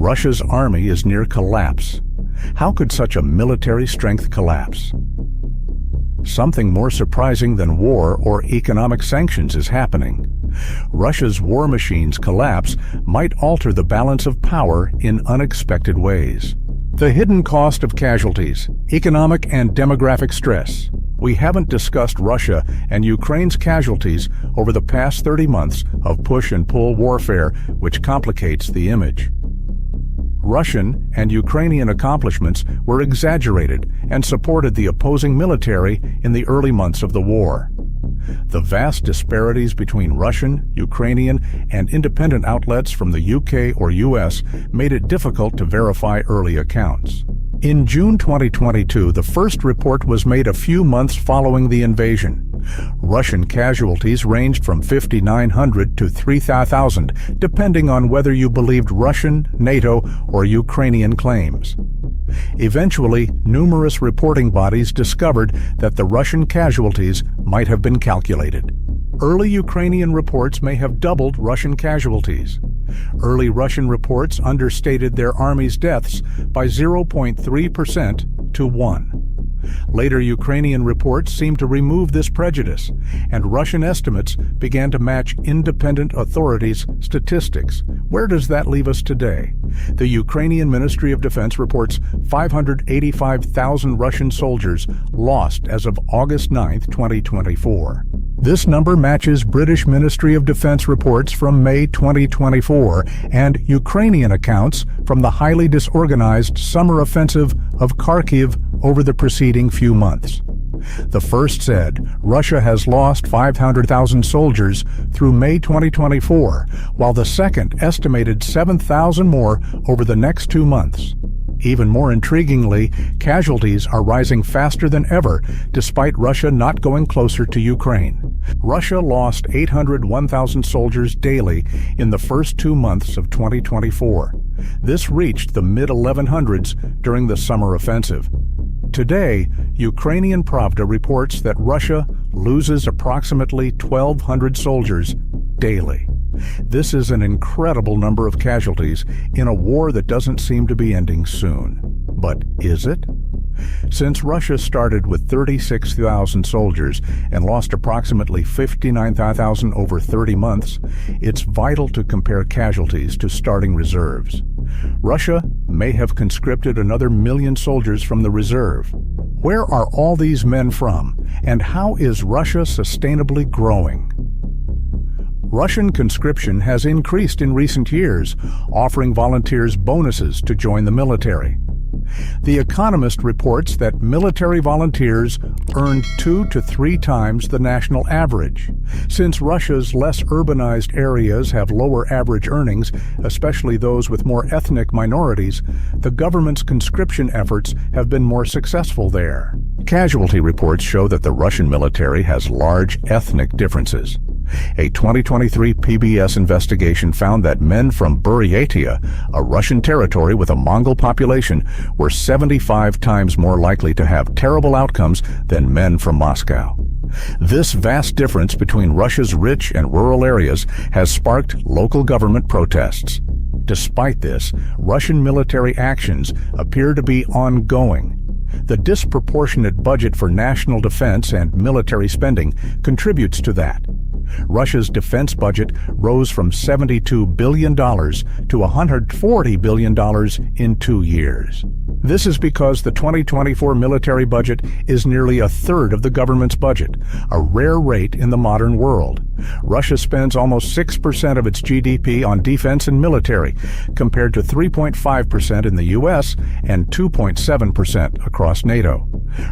Russia's army is near collapse. How could such a military strength collapse? Something more surprising than war or economic sanctions is happening. Russia's war machine's collapse might alter the balance of power in unexpected ways. The hidden cost of casualties, economic and demographic stress. We haven't discussed Russia and Ukraine's casualties over the past 30 months of push and pull warfare, which complicates the image. Russian and Ukrainian accomplishments were exaggerated and supported the opposing military in the early months of the war. The vast disparities between Russian, Ukrainian, and independent outlets from the UK or US made it difficult to verify early accounts. In June 2022, the first report was made a few months following the invasion. Russian casualties ranged from 5,900 to 3,000, depending on whether you believed Russian, NATO, or Ukrainian claims. Eventually, numerous reporting bodies discovered that the Russian casualties might have been calculated. Early Ukrainian reports may have doubled Russian casualties. Early Russian reports understated their army's deaths by 0.3% to 1. Later Ukrainian reports seemed to remove this prejudice, and Russian estimates began to match independent authorities' statistics. Where does that leave us today? The Ukrainian Ministry of Defense reports 585,000 Russian soldiers lost as of August 9, 2024. This number matches British Ministry of Defense reports from May 2024 and Ukrainian accounts from the highly disorganized summer offensive of Kharkiv over the preceding few months. The first said Russia has lost 500,000 soldiers through May 2024, while the second estimated 7,000 more over the next 2 months. Even more intriguingly, casualties are rising faster than ever, despite Russia not going closer to Ukraine. Russia lost 801,000 soldiers daily in the first 2 months of 2024. This reached the mid-1100s during the summer offensive. Today, Ukrainian Pravda reports that Russia loses approximately 1,200 soldiers daily. This is an incredible number of casualties in a war that doesn't seem to be ending soon. But is it? Since Russia started with 36,000 soldiers and lost approximately 59,000 over 30 months, it's vital to compare casualties to starting reserves. Russia may have conscripted another 1 million soldiers from the reserve. Where are all these men from, and how is Russia sustainably growing? Russian conscription has increased in recent years, offering volunteers bonuses to join the military. The Economist reports that military volunteers earn 2 to 3 times the national average. Since Russia's less urbanized areas have lower average earnings, especially those with more ethnic minorities, the government's conscription efforts have been more successful there. Casualty reports show that the Russian military has large ethnic differences. A 2023 PBS investigation found that men from Buryatia, a Russian territory with a Mongol population, were 75 times more likely to have terrible outcomes than men from Moscow. This vast difference between Russia's rich and rural areas has sparked local government protests. Despite this, Russian military actions appear to be ongoing. The disproportionate budget for national defense and military spending contributes to that. Russia's defense budget rose from $72 billion to $140 billion in 2 years. This is because the 2024 military budget is nearly a third of the government's budget, a rare rate in the modern world. Russia spends almost 6% of its GDP on defense and military, compared to 3.5% in the US and 2.7% across NATO.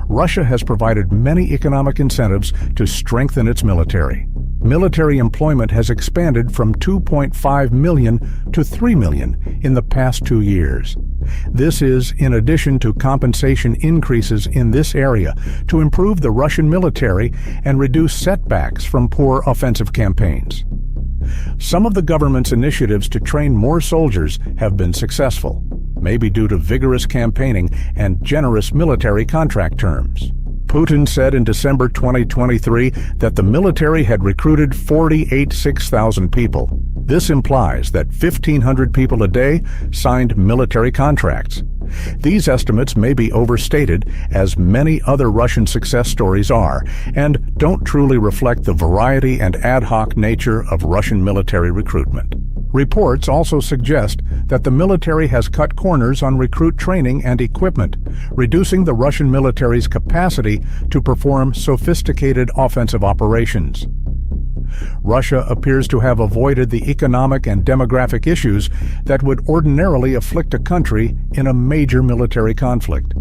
Russia has provided many economic incentives to strengthen its military. Military employment has expanded from 2.5 million to 3 million in the past 2 years. This is in addition to compensation increases in this area to improve the Russian military and reduce setbacks from poor offensive campaigns. Some of the government's initiatives to train more soldiers have been successful, maybe due to vigorous campaigning and generous military contract terms. Putin said in December 2023 that the military had recruited 6,000 people. This implies that 1,500 people a day signed military contracts. These estimates may be overstated, as many other Russian success stories are, and don't truly reflect the variety and ad hoc nature of Russian military recruitment. Reports also suggest that the military has cut corners on recruit training and equipment, reducing the Russian military's capacity to perform sophisticated offensive operations. Russia appears to have avoided the economic and demographic issues that would ordinarily afflict a country in a major military conflict.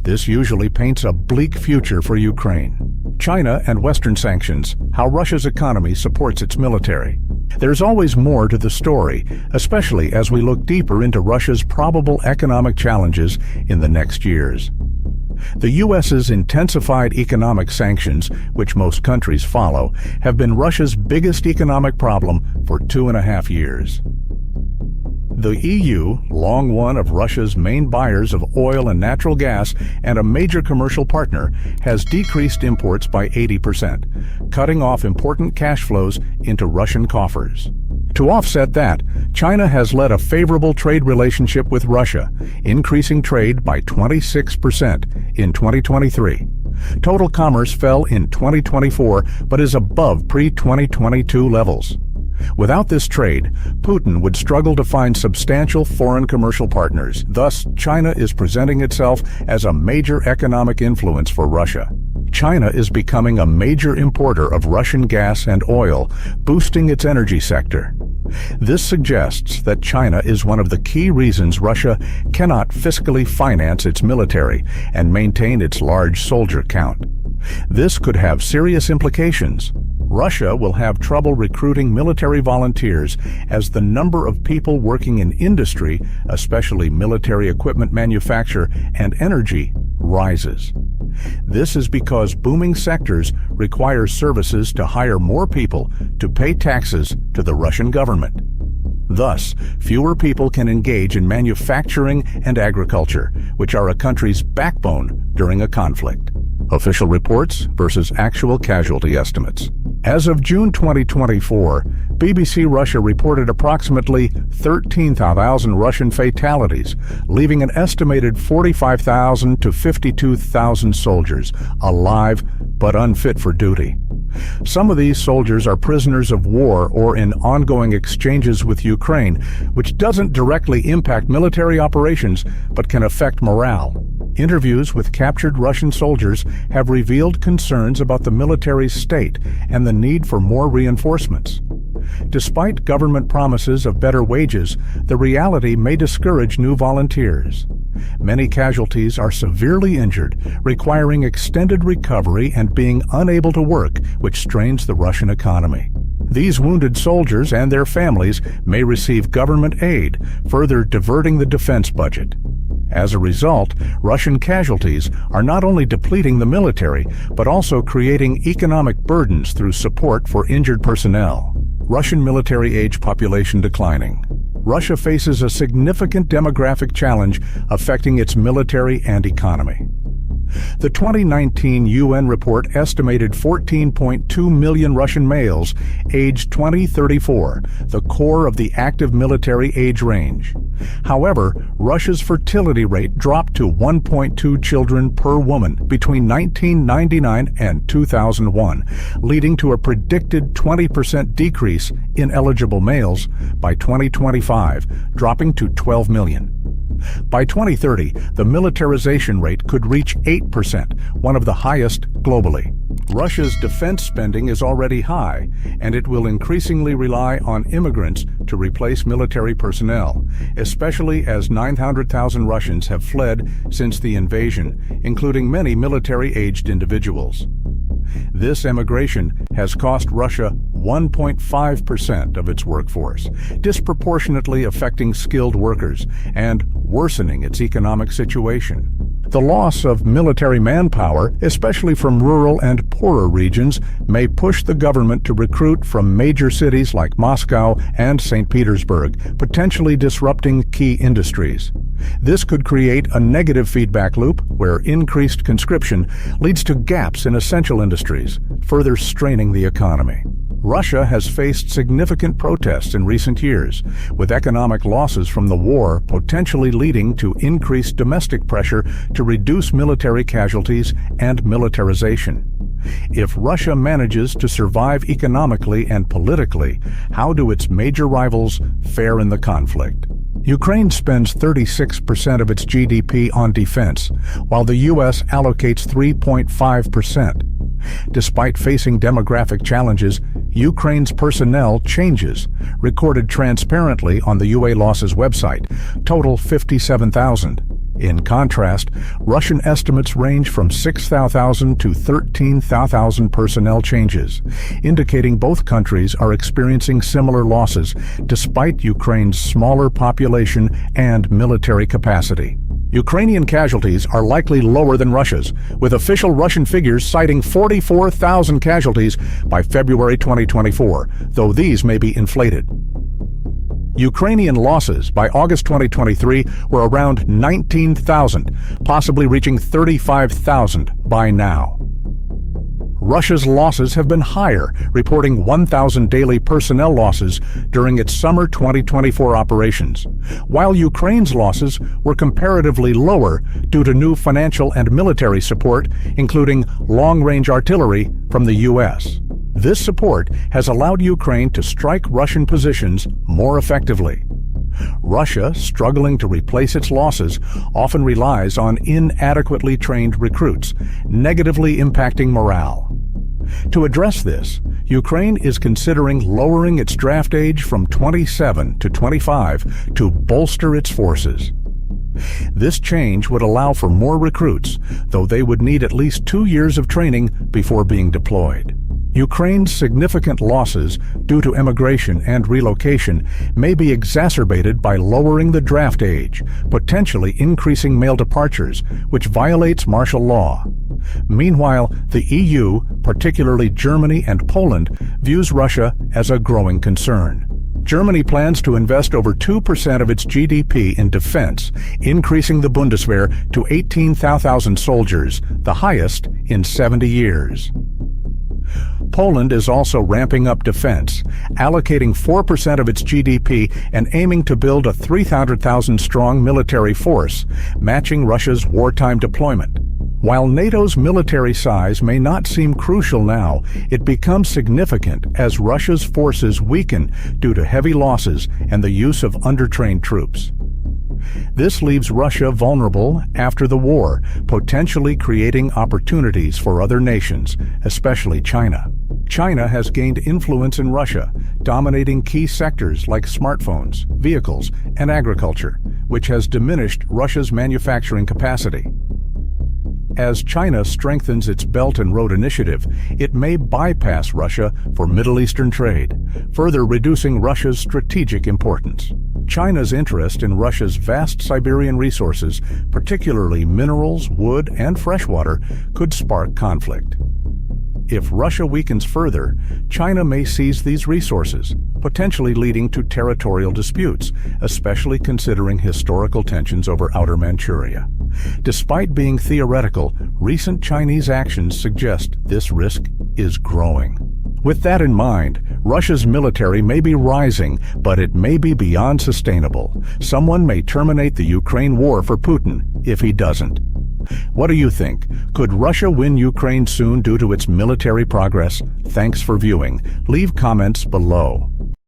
This usually paints a bleak future for Ukraine. China and Western sanctions, how Russia's economy supports its military. There's always more to the story, especially as we look deeper into Russia's probable economic challenges in the next years. The U.S.'s intensified economic sanctions, which most countries follow, have been Russia's biggest economic problem for 2.5 years. The EU, long one of Russia's main buyers of oil and natural gas and a major commercial partner, has decreased imports by 80%, cutting off important cash flows into Russian coffers. To offset that, China has led a favorable trade relationship with Russia, increasing trade by 26% in 2023. Total commerce fell in 2024 but is above pre-2022 levels. Without this trade, Putin would struggle to find substantial foreign commercial partners. Thus, China is presenting itself as a major economic influence for Russia. China is becoming a major importer of Russian gas and oil, boosting its energy sector. This suggests that China is one of the key reasons Russia cannot fiscally finance its military and maintain its large soldier count. This could have serious implications. Russia will have trouble recruiting military volunteers as the number of people working in industry, especially military equipment manufacture and energy, rises. This is because booming sectors require services to hire more people to pay taxes to the Russian government. Thus, fewer people can engage in manufacturing and agriculture, which are a country's backbone during a conflict. Official reports versus actual casualty estimates. As of June 2024, BBC Russia reported approximately 13,000 Russian fatalities, leaving an estimated 45,000 to 52,000 soldiers alive but unfit for duty. Some of these soldiers are prisoners of war or in ongoing exchanges with Ukraine, which doesn't directly impact military operations but can affect morale. Interviews with captured Russian soldiers have revealed concerns about the military's state and the need for more reinforcements. Despite government promises of better wages, the reality may discourage new volunteers. Many casualties are severely injured, requiring extended recovery and being unable to work, which strains the Russian economy. These wounded soldiers and their families may receive government aid, further diverting the defense budget. As a result, Russian casualties are not only depleting the military, but also creating economic burdens through support for injured personnel. Russian military age population declining. Russia faces a significant demographic challenge affecting its military and economy. The 2019 UN report estimated 14.2 million Russian males aged 20-34, the core of the active military age range. However, Russia's fertility rate dropped to 1.2 children per woman between 1999 and 2001, leading to a predicted 20% decrease in eligible males by 2025, dropping to 12 million. By 2030, the militarization rate could reach 8%, one of the highest globally. Russia's defense spending is already high, and it will increasingly rely on immigrants to replace military personnel, especially as 900,000 Russians have fled since the invasion, including many military-aged individuals. This emigration has cost Russia 1.5% of its workforce, disproportionately affecting skilled workers and worsening its economic situation. The loss of military manpower, especially from rural and poorer regions, may push the government to recruit from major cities like Moscow and St. Petersburg, potentially disrupting key industries. This could create a negative feedback loop where increased conscription leads to gaps in essential industries, further straining the economy. Russia has faced significant protests in recent years, with economic losses from the war potentially leading to increased domestic pressure to reduce military casualties and militarization. If Russia manages to survive economically and politically, how do its major rivals fare in the conflict? Ukraine spends 36% of its GDP on defense, while the U.S. allocates 3.5%. Despite facing demographic challenges, Ukraine's personnel changes, recorded transparently on the UA Losses website, total 57,000. In contrast, Russian estimates range from 6,000 to 13,000 personnel changes, indicating both countries are experiencing similar losses despite Ukraine's smaller population and military capacity. Ukrainian casualties are likely lower than Russia's, with official Russian figures citing 44,000 casualties by February 2024, though these may be inflated. Ukrainian losses by August 2023 were around 19,000, possibly reaching 35,000 by now. Russia's losses have been higher, reporting 1,000 daily personnel losses during its summer 2024 operations, while Ukraine's losses were comparatively lower due to new financial and military support, including long-range artillery from the U.S. This support has allowed Ukraine to strike Russian positions more effectively. Russia, struggling to replace its losses, often relies on inadequately trained recruits, negatively impacting morale. To address this, Ukraine is considering lowering its draft age from 27 to 25 to bolster its forces. This change would allow for more recruits, though they would need at least 2 years of training before being deployed. Ukraine's significant losses due to emigration and relocation may be exacerbated by lowering the draft age, potentially increasing male departures, which violates martial law. Meanwhile, the EU, particularly Germany and Poland, views Russia as a growing concern. Germany plans to invest over 2% of its GDP in defense, increasing the Bundeswehr to 18,000 soldiers, the highest in 70 years. Poland is also ramping up defense, allocating 4% of its GDP and aiming to build a 300,000-strong military force, matching Russia's wartime deployment. While NATO's military size may not seem crucial now, it becomes significant as Russia's forces weaken due to heavy losses and the use of undertrained troops. This leaves Russia vulnerable after the war, potentially creating opportunities for other nations, especially China. China has gained influence in Russia, dominating key sectors like smartphones, vehicles, and agriculture, which has diminished Russia's manufacturing capacity. As China strengthens its Belt and Road Initiative, it may bypass Russia for Middle Eastern trade, further reducing Russia's strategic importance. China's interest in Russia's vast Siberian resources, particularly minerals, wood, and freshwater, could spark conflict. If Russia weakens further, China may seize these resources, potentially leading to territorial disputes, especially considering historical tensions over Outer Manchuria. Despite being theoretical, recent Chinese actions suggest this risk is growing. With that in mind, Russia's military may be rising, but it may be beyond sustainable. Someone may terminate the Ukraine war for Putin if he doesn't. What do you think? Could Russia win Ukraine soon due to its military progress? Thanks for viewing. Leave comments below.